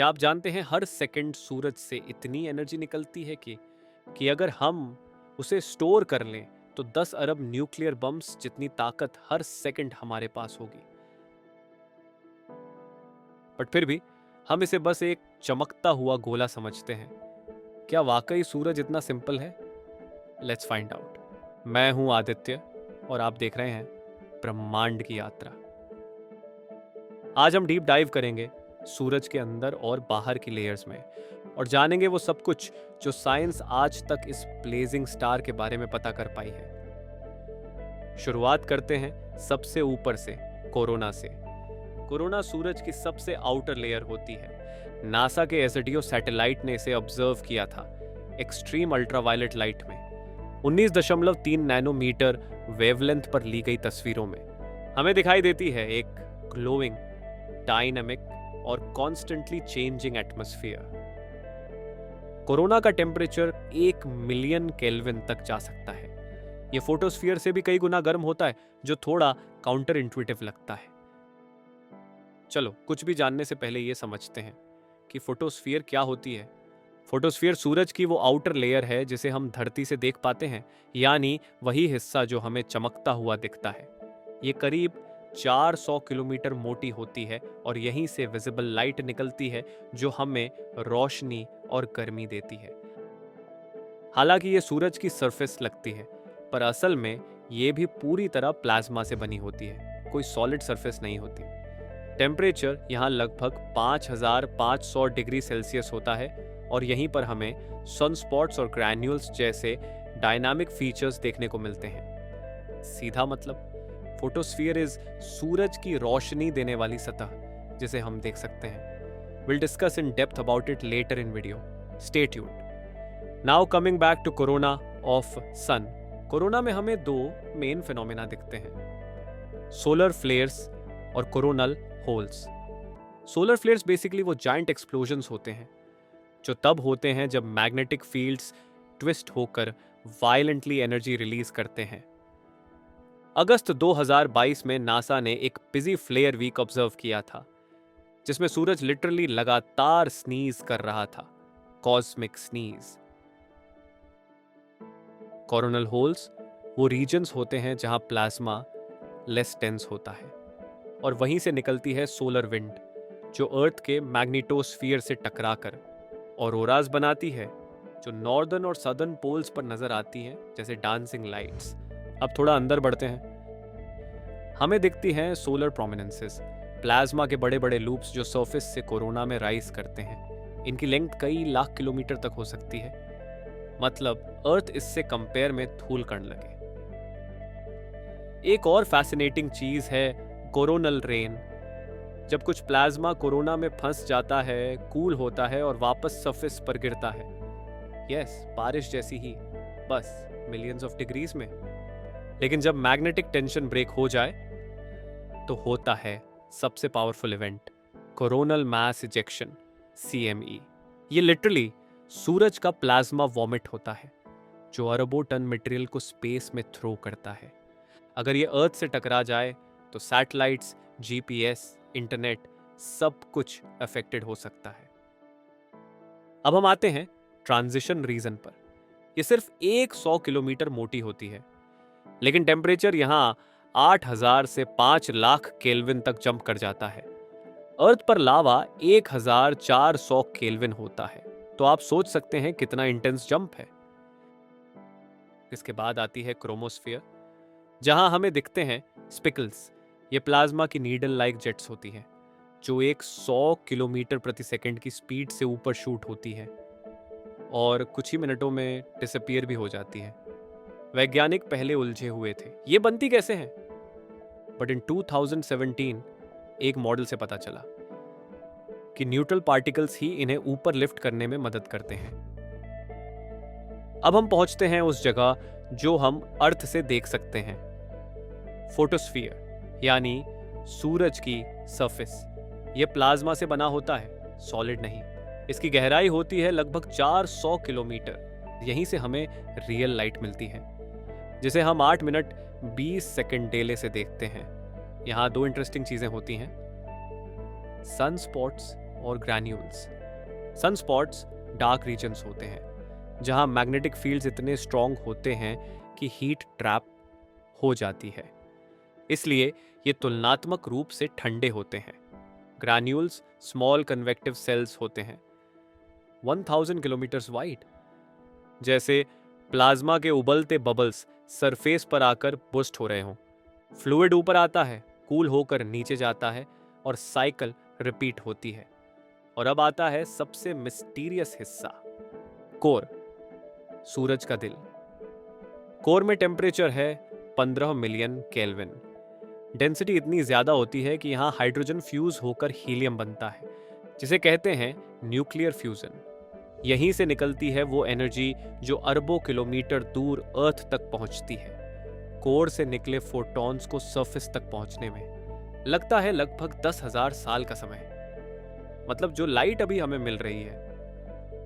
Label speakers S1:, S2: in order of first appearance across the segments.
S1: क्या आप जानते हैं हर सेकंड सूरज से इतनी एनर्जी निकलती है कि अगर हम उसे स्टोर कर लें तो 10 अरब न्यूक्लियर बम्स जितनी ताकत हर सेकंड हमारे पास होगी। बट फिर भी हम इसे बस एक चमकता हुआ गोला समझते हैं। क्या वाकई सूरज इतना सिंपल है? Let's find out. मैं हूं आदित्य और आप देख रहे हैं ब्रह्मांड की यात्रा। आज हम डीप डाइव करेंगे सूरज के अंदर और बाहर की लेयर्स में और जानेंगे वो सब कुछ जो साइंस आज तक इस ब्लेजिंग स्टार के बारे में पता कर पाई है। शुरुआत करते हैं सबसे ऊपर से, कोरोना से। कोरोना सूरज की सबसे आउटर लेयर होती है। नासा के एसडीओ सैटेलाइट ने इसे ऑब्जर्व किया था एक्सट्रीम अल्ट्रावायलेट लाइट में। 19.3 नैनोमीटर वेवलेंथ पर ली गई तस्वीरों में हमें दिखाई देती है एक ग्लोइंग, डायनामिक और कॉन्स्टेंटली चेंजिंग एटमॉस्फेयर। कोरोना का टेम्परेचर 1 मिलियन केल्विन तक जा सकता है। यह फोटोस्फीयर से भी कई गुना गर्म होता है, जो थोड़ा काउंटर इंट्यूटिव लगता है। चलो कुछ भी जानने से पहले यह समझते हैं कि फोटोस्फीयर क्या होती है। फोटोस्फीयर सूरज की वो आउटर लेयर है जिसे हम धरती से देख पाते हैं, यानी वही हिस्सा जो हमें चमकता हुआ दिखता है। ये करीब 400 किलोमीटर मोटी होती है और यहीं से विजिबल लाइट निकलती है जो हमें रोशनी और गर्मी देती है। हालांकि ये सूरज की सरफेस लगती है, पर असल में ये भी पूरी तरह प्लाज्मा से बनी होती है, कोई सॉलिड सरफेस नहीं होती। टेम्परेचर यहाँ लगभग 5500 डिग्री सेल्सियस होता है और यहीं पर हमें सनस्पॉट्स और ग्रैन्यूल्स जैसे डायनामिक फीचर्स देखने को मिलते हैं। सीधा मतलब फोटोस्फीयर इज सूरज की रोशनी देने वाली सतह जिसे हम देख सकते हैं। Will discuss in depth about it later in video. Stay tuned. Now coming back to corona of sun. Corona में हमें दो मेन फिनोमेना दिखते हैं, सोलर फ्लेयर्स और coronal holes. Solar flares basically वो जायंट एक्सप्लोजन्स होते हैं जो तब होते हैं जब मैग्नेटिक फील्ड्स ट्विस्ट होकर वायलेंटली एनर्जी रिलीज करते हैं। अगस्त 2022 में नासा ने एक बिजी फ्लेयर वीक ऑब्जर्व किया था जिसमें सूरज लिटरली लगातार स्नीज कर रहा था, कॉस्मिक स्नीज। कोरोनल होल्स वो रीजन्स होते हैं जहां प्लाज्मा लेस टेंस होता है और वहीं से निकलती है सोलर विंड जो अर्थ के मैग्नेटोस्फीयर से टकराकर ऑरोरास बनाती है जो नॉर्दर्न और सदर्न पोल्स पर नजर आती हैं जैसे डांसिंग लाइट्स। अब थोड़ा अंदर बढ़ते हैं। हमें दिखती हैं सोलर प्रोमिनेंसेस, प्लाज्मा के बड़े बड़े लूप्स जो सरफेस से कोरोना में राइज करते हैं। इनकी लेंथ कई लाख किलोमीटर तक हो सकती है, मतलब अर्थ इससे कंपेयर में धूल कण लगे। एक और फैसिनेटिंग चीज है कोरोनल रेन। जब कुछ प्लाज्मा कोरोना में फंस जाता है, कूल होता है और वापस सरफेस पर गिरता है। यस, बारिश जैसी ही, बस मिलियंस ऑफ डिग्रीज में। लेकिन जब मैग्नेटिक टेंशन ब्रेक हो जाए तो होता है सबसे powerful event, coronal mass ejection, CME। ये लिटरली सूरज का प्लाज्मा वॉमिट होता है जो अरबों टन मटेरियल को स्पेस में थ्रो करता है। अगर ये अर्थ से टकरा जाए तो सैटेलाइट्स, GPS, इंटरनेट सब कुछ अफेक्टेड हो सकता है। अब हम आते हैं ट्रांजिशन रीजन पर। यह सिर्फ 100 किलोमीटर मोटी होती है, लेकिन टेम्परेचर यहां 8000 से 5 लाख केल्विन तक जंप कर जाता है। अर्थ पर लावा 1400 केल्विन होता है, तो आप सोच सकते हैं कितना इंटेंस जंप है। इसके बाद आती है क्रोमोस्फियर, जहां हमें दिखते हैं स्पिकल्स। ये प्लाज्मा की नीडल लाइक जेट्स होती हैं जो 100 किलोमीटर प्रति सेकंड की स्पीड से ऊपर शूट होती है और कुछ ही मिनटों में डिसअपीयर भी हो जाती है। वैज्ञानिक पहले उलझे हुए थे ये बनती कैसे हैं, बट इन 2017 एक मॉडल से पता चला कि न्यूट्रल पार्टिकल्स ही इन्हें ऊपर लिफ्ट करने में मदद करते हैं। अब हम पहुंचते हैं उस जगह जो हम अर्थ से देख सकते हैं, फोटोस्फीयर, यानी सूरज की सरफेस। यह प्लाज्मा से बना होता है, सॉलिड नहीं। इसकी गहराई होती है लगभग 400 किलोमीटर। यहीं से हमें रियल लाइट मिलती है जिसे हम 8 मिनट 20 सेकंड डेले से देखते हैं। यहाँ दो इंटरेस्टिंग चीजें होती हैं, सन स्पॉट्स और ग्रैन्यूल्स। सनस्पॉट्स डार्क रीजन्स होते हैं जहां मैग्नेटिक फील्ड्स इतने स्ट्रॉन्ग होते हैं कि हीट ट्रैप हो जाती है, इसलिए ये तुलनात्मक रूप से ठंडे होते हैं। ग्रैन्यूल्स स्मॉल कन्वेक्टिव सेल्स होते हैं 1000 किलोमीटर्स वाइड, जैसे प्लाज्मा के उबलते बबल्स सरफेस पर आकर बुस्ट हो रहे हों। फ्लूइड ऊपर आता है, कूल होकर नीचे जाता है और साइकिल रिपीट होती है। और अब आता है सबसे मिस्टीरियस हिस्सा, कोर, सूरज का दिल। कोर में टेम्परेचर है 15 मिलियन केल्विन। डेंसिटी इतनी ज्यादा होती है कि यहां हाइड्रोजन फ्यूज होकर हीलियम बनता है, जिसे कहते हैं न्यूक्लियर फ्यूजन। यहीं से निकलती है वो एनर्जी जो अरबों किलोमीटर दूर अर्थ तक पहुंचती है। कोर से निकले फोटॉन्स को सरफेस तक पहुंचने में लगता है लगभग 10,000 साल का समय। मतलब जो लाइट अभी हमें मिल रही है,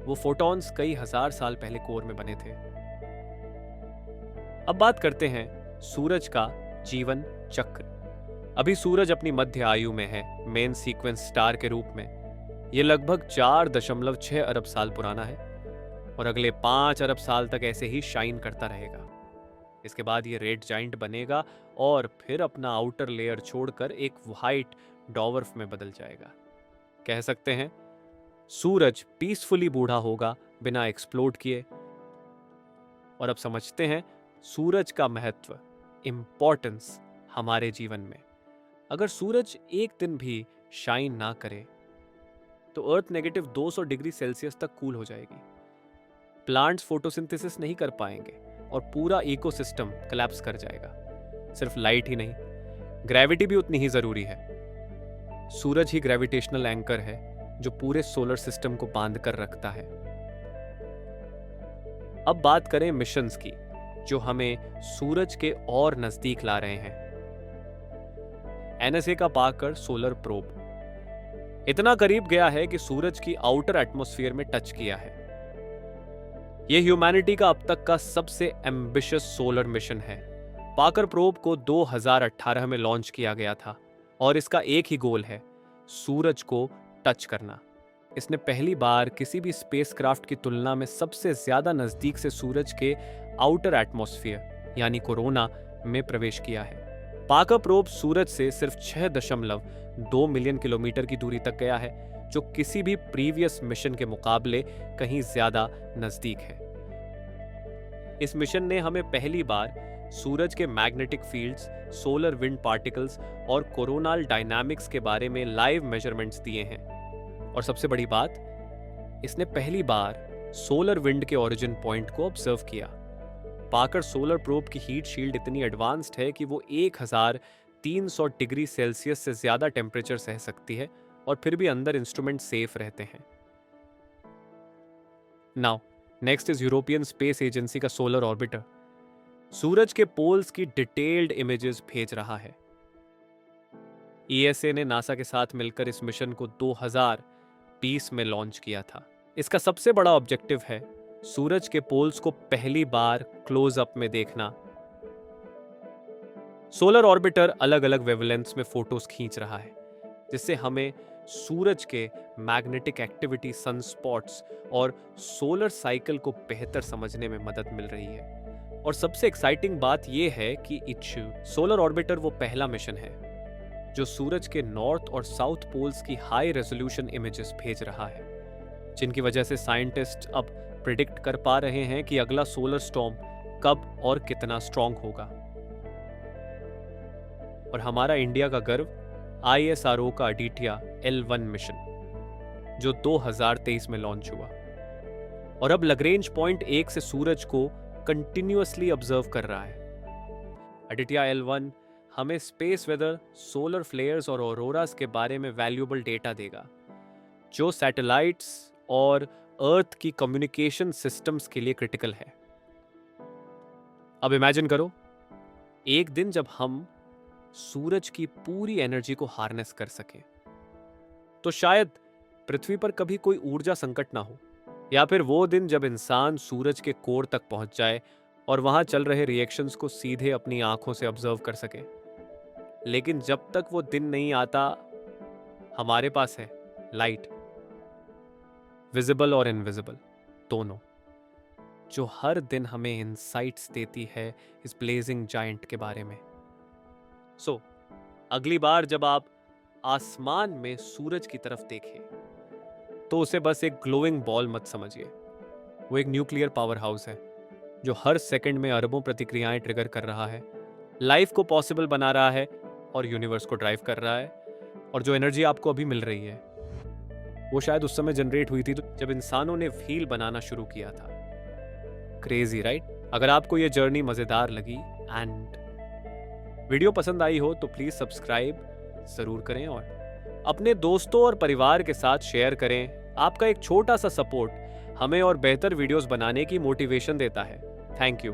S1: वो फोटॉन्स कई हजार साल पहले कोर में बने थे। अब बात करते हैं सूरज का जीवन चक्र। अभी सूरज अपनी मध्य आयु में है, मेन सीक्वेंस स्टार के रूप में। ये लगभग 4.6 अरब साल पुराना है और अगले 5 अरब साल तक ऐसे ही शाइन करता रहेगा। इसके बाद ये रेड जाइंट बनेगा और फिर अपना आउटर लेयर छोड़कर एक व्हाइट डॉवर्फ में बदल जाएगा। कह सकते हैं सूरज पीसफुली बूढ़ा होगा बिना एक्सप्लोड किए। और अब समझते हैं सूरज का महत्व, इंपॉर्टेंस हमारे जीवन में। अगर सूरज एक दिन भी शाइन ना करे तो अर्थ नेगेटिव 200 डिग्री सेल्सियस तक कूल हो जाएगी। प्लांट्स फोटोसिंथेसिस नहीं कर पाएंगे और पूरा इकोसिस्टम कोलैप्स कर जाएगा। सिर्फ लाइट ही नहीं, ग्रेविटी भी उतनी ही जरूरी है। सूरज ही ग्रेविटेशनल एंकर है जो पूरे सोलर सिस्टम को बांध कर रखता है। अब बात करें मिशंस की जो हमें सूरज के और नजदीक ला रहे हैं। एनएसए का पाकर सोलर प्रोब इतना करीब गया है कि सूरज की आउटर एटमॉस्फेयर में टच किया है। यह ह्यूमैनिटी का अब तक का सबसे एम्बिशियस सोलर मिशन है। पाकर प्रोब को 2018 में लॉन्च किया गया था और इसका एक ही गोल है, सूरज को टच करना। इसने पहली बार किसी भी स्पेसक्राफ्ट की तुलना में सबसे ज्यादा नजदीक से सूरज के आउटर एटमॉस्फेयर यानी कोरोना में प्रवेश किया है। पाकर प्रोब सूरज से सिर्फ 6.2 मिलियन किलोमीटर की दूरी तक गया है, जो किसी भी प्रीवियस मिशन के मुकाबले कहीं ज्यादा नजदीक है। इस मिशन ने हमें पहली बार सूरज के magnetic fields, solar wind particles और कोरोनल डायनामिक्स के बारे में लाइव मेजरमेंट्स दिए हैं। और सबसे बड़ी बात, इसने पहली बार सोलर विंड के ओरिजिन पॉइंट को ऑब्जर्व किया। पाकर सोलर प्रोब की हीट शील्ड इतनी एडवांस्ड है कि वो 1300 डिग्री सेल्सियस से ज्यादा टेम्परेचर सह सकती है और फिर भी अंदर इंस्ट्रूमेंट सेफ रहते हैं। Now next is European space agency का सोलर ऑर्बिटर। सूरज के पोल्स की डिटेल्ड इमेजेस भेज रहा है। ईएसए ने नासा के साथ मिलकर इस मिशन को 2020 में लॉन्च किया था। इसका सबसे बड़ा ऑब्जेक्टिव है सूरज के पोल्स को पहली बार क्लोज अप में देखना। सोलर ऑर्बिटर अलग अलग वेवलेंथ्स में फोटोज खींच रहा है, जिससे हमें सूरज के मैग्नेटिक एक्टिविटी, सनस्पॉट्स और सोलर साइकिल को बेहतर समझने में मदद मिल रही है। और सबसे एक्साइटिंग बात यह है कि इच्यू सोलर ऑर्बिटर वो पहला मिशन है जो सूरज के नॉर्थ और साउथ पोल्स की हाई रेजोल्यूशन इमेजेस भेज रहा है, जिनकी वजह से साइंटिस्ट अब प्रिडिक्ट कर पा रहे हैं कि अगला सोलर स्टॉर्म कब और कितना स्ट्रॉन्ग होगा। और हमारा इंडिया का गर्व ISRO का अडिटिया L1 मिशन जो 2023 में लॉन्च हुआ और अब लग्रेंज पॉइंट 1 से सूरज को कंटिन्यूअसली ऑब्जर्व कर रहा है। अडिटिया L1 हमें स्पेस वेदर, सोलर फ्लेयर्स और ऑरोरास के बारे में वैल्यूएबल डेटा देगा, जो सैटेलाइट्स और अर्थ की कम्युनिकेशन सिस्टम्स के लिए क्रिटिकल है। अब इमेजिन करो, एक दिन जब हम सूरज की पूरी एनर्जी को हार्नेस कर सकें, तो शायद पृथ्वी पर कभी कोई ऊर्जा संकट ना हो, या फिर वो दिन जब इंसान सूरज के कोर तक पहुंच जाए और वहां चल रहे रिएक्शंस को सीधे अपनी आंखों से ऑब्जर्व कर सके। लेकिन जब तक वो दिन नहीं आता, हमारे पास है लाइट, विजिबल और इनविजिबल दोनों, जो हर दिन हमें इंसाइट्स देती है इस ब्लेजिंग जायंट के बारे में। सो अगली बार जब आप आसमान में सूरज की तरफ देखें तो उसे बस एक ग्लोइंग बॉल मत समझिए। वो एक न्यूक्लियर पावर हाउस है जो हर सेकंड में अरबों प्रतिक्रियाएं ट्रिगर कर रहा है, लाइफ को पॉसिबल बना रहा है और यूनिवर्स को ड्राइव कर रहा है। और जो एनर्जी आपको अभी मिल रही है वो शायद उस समय जनरेट हुई थी जब इंसानों ने व्हील बनाना शुरू किया था। Crazy right? अगर आपको ये जर्नी मजेदार लगी एंड वीडियो पसंद आई हो तो प्लीज सब्सक्राइब जरूर करें और अपने दोस्तों और परिवार के साथ शेयर करें। आपका एक छोटा सा सपोर्ट हमें और बेहतर वीडियोस बनाने की मोटिवेशन देता है। Thank you.